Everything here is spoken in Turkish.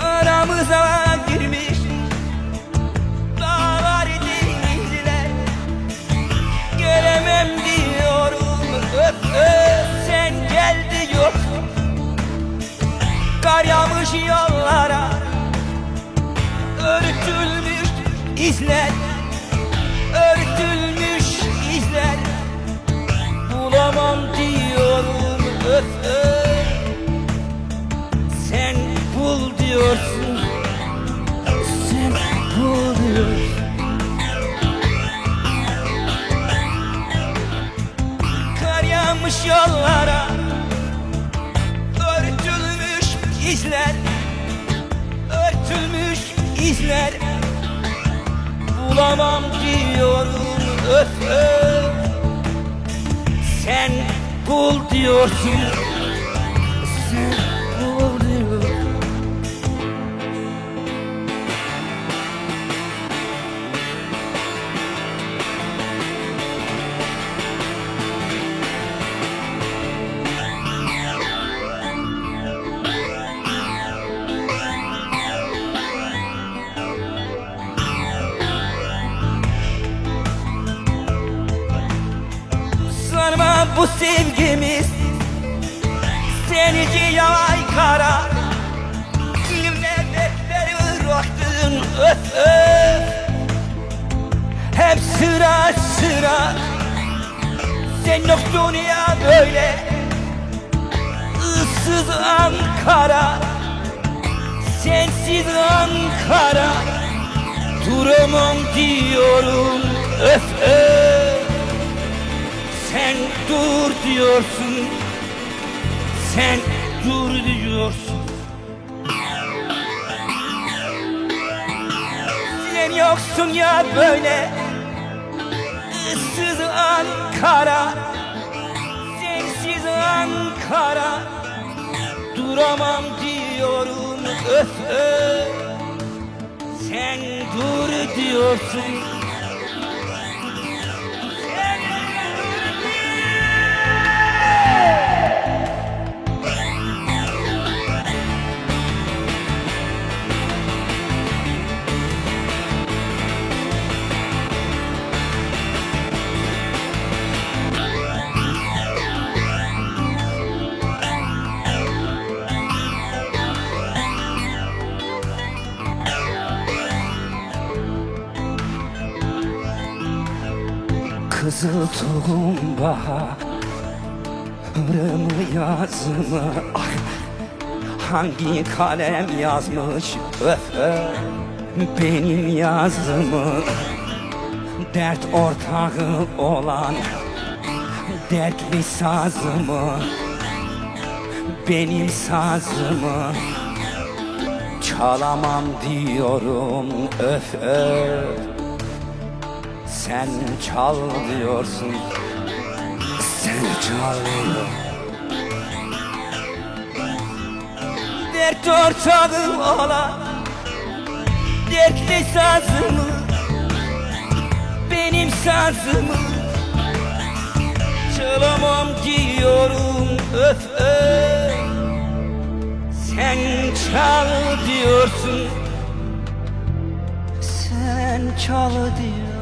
Aramıza girmiş dağlar denizler, gelemem diyorum, öf öf sen gel diyorsun. Kar yağmış yollara, örtülmüş izler, örtülmüş izler, bulamam diyorum, öf öf sen bul diyorsun, sen bul diyorsun. Kar yağmış yollara, örtülmüş izler, örtülmüş izler, bulamam diyorum, öf öf sen bul diyorsun, sen bul diyorsun. Sanma bu sevgimiz senici yay kara, filmler defleri bıraktın, öf öf hep sıra sıra. Sen yoktun ya böyle ıssız Ankara, sensiz Ankara duramam diyorum, öf öf sen dur diyorsun, sen dur diyorsun. Sen yoksun ya böyle ıssız Ankara, sensiz Ankara duramam diyorum, öf öf sen dur diyorsun. Kızıl tohum baharımı yazımı, ah, hangi kalem yazmış öf öf benim yazımı. Dert ortağı olan dertli sazımı, benim sazımı çalamam diyorum, öf öf sen çal diyorsun, sen çal diyorsun. Dert ortağı olan dertli sazımı, benim sazımı çalamam diyorum, öf öf sen çal diyorsun, sen çal diyorsun.